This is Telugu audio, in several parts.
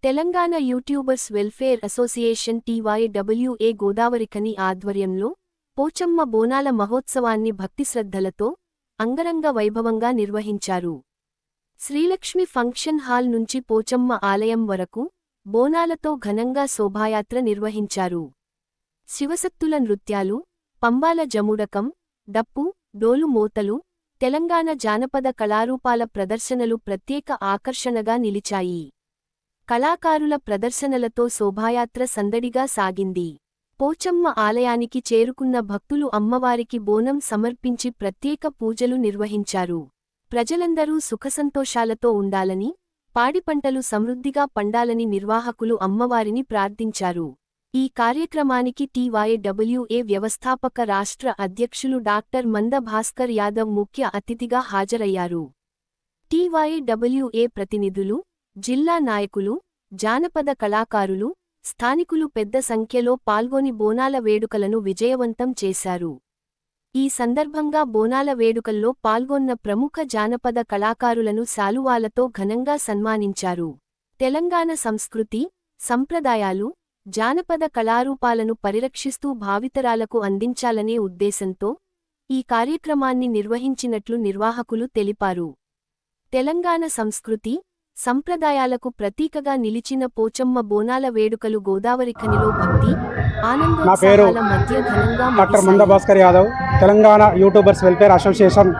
Telangana YouTubers welfare association TYWA Godavarikhani ఆధ్వర్యంలో పోచమ్మ బోనాల మహోత్సవాన్ని భక్తిశ్రద్ధలతో అంగరంగ వైభవంగా నిర్వహించారు. శ్రీలక్ష్మి ఫంక్షన్ హాల్ నుంచి పోచమ్మ ఆలయం వరకు బోనాలతో ఘనంగా శోభాయాత్ర నిర్వహించారు. శివసత్తుల నృత్యాలు, పంబాల జముడకం, డప్పు, డోలు మోతలు, తెలంగాణ జానపద కళారూపాల ప్రదర్శనలు ప్రత్యేక ఆకర్షణగా నిలిచాయి. కళాకారుల ప్రదర్శనలతో శోభాయాత్ర సందడిగా సాగింది. పోచమ్మ ఆలయానికి చేరుకున్న భక్తులు అమ్మవారికి బోనం సమర్పించి ప్రత్యేక పూజలు నిర్వహించారు. ప్రజలందరూ సుఖసంతోషాలతో ఉండాలని, పాడిపంటలు సమృద్ధిగా పండాలని నిర్వాహకులు అమ్మవారిని ప్రార్థించారు. ఈ కార్యక్రమానికి TYWA వ్యవస్థాపక రాష్ట్ర అధ్యక్షులు డాక్టర్ మంద భాస్కర్ యాదవ్ ముఖ్య అతిథిగా హాజరయ్యారు. TYWA ప్రతినిధులు, జిల్లా నాయకులు, జానపద కళాకారులు, స్థానికులు పెద్ద సంఖ్యలో పాల్గొని బోనాల వేడుకలను విజయవంతం చేశారు. ఈ సందర్భంగా బోనాల వేడుకల్లో పాల్గొన్న ప్రముఖ జానపద కళాకారులను శాలువాలతో ఘనంగా సన్మానించారు. తెలంగాణ సంస్కృతి, సంప్రదాయాలు, జానపద కళారూపాలను పరిరక్షిస్తూ భావితరాలకు అందించాలనే ఉద్దేశంతో ఈ కార్యక్రమాన్ని నిర్వహించినట్లు నిర్వాహకులు తెలిపారు. తెలంగాణ సంస్కృతి, సంప్రదాయాలకు ప్రతీకగా నిలిచిన పోచమ్మ బోనాల వేడుకలు గోదావరిఖనిలో భక్తి, ఆనందోత్సాహాల మధ్య ఘనంగా డాక్టర్ మంద Bhaskar Yadav, Telangana YouTubers welfare association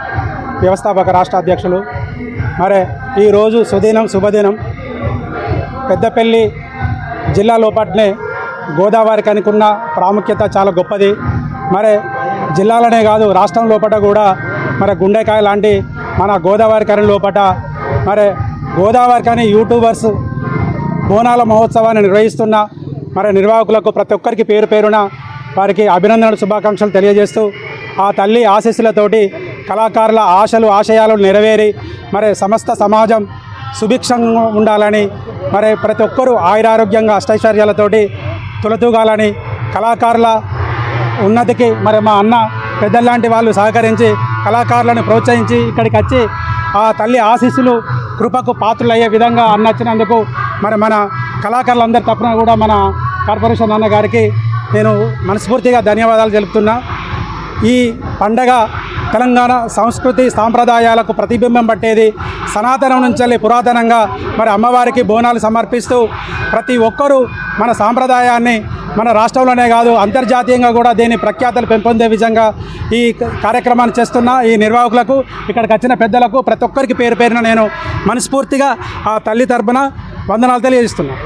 వ్యవస్థాపక రాష్ట్ర అధ్యక్షులు. మరి ఈరోజు సుదినం, శుభదినం. పెద్దపల్లి జిల్లా లోపట్నే గోదావరికి అనుకున్న ప్రాముఖ్యత చాలా గొప్పది. మరి జిల్లాలనే కాదు, రాష్ట్రం లోపల కూడా మరి గుండెకాయ లాంటి మన గోదావరి కని లోపల మరి గోదావరి కని యూట్యూబర్స్ బోనాల మహోత్సవాన్ని నిర్వహిస్తున్న మరి నిర్వాహకులకు ప్రతి ఒక్కరికి పేరు పేరున వారికి అభినందనలు, శుభాకాంక్షలు తెలియజేస్తూ ఆ తల్లి ఆశీస్సులతోటి కళాకారుల ఆశలు, ఆశయాలు నెరవేరి మరి సమస్త సమాజం సుభిక్షంగా ఉండాలని, మరి ప్రతి ఒక్కరూ ఆయురారోగ్యంగా అష్టైశ్వర్యాలతోటి తులతూగాలని, కళాకారుల ఉన్నతికి మరి మా అన్న పెద్దలాంటి వాళ్ళు సహకరించి కళాకారులను ప్రోత్సహించి ఇక్కడికి వచ్చి ఆ తల్లి ఆశీస్సులు, కృపకు పాత్రలయ్యే విధంగా అన్న వచ్చినందుకు మరి మన కళాకారులందరి తరపున కూడా మన కార్పొరేషన్ అన్న గారికి నేను మనస్ఫూర్తిగా ధన్యవాదాలు తెలుపుతున్నా. ఈ పండగ తెలంగాణ సంస్కృతి సాంప్రదాయాలకు ప్రతిబింబం పట్టేది. సనాతనం నుంచి పురాతనంగా మరి అమ్మవారికి బోనాలు సమర్పిస్తూ ప్రతి ఒక్కరూ మన సాంప్రదాయాన్ని మన రాష్ట్రంలోనే కాదు అంతర్జాతీయంగా కూడా దీని ప్రఖ్యాతలు పెంపొందే విధంగా ఈ కార్యక్రమాన్ని చేస్తున్న ఈ నిర్వాహకులకు, ఇక్కడికి వచ్చిన పెద్దలకు ప్రతి ఒక్కరికి పేరు పేరున నేను మనస్ఫూర్తిగా ఆ తల్లి తరపున వందనాలు తెలియజేస్తున్నాను.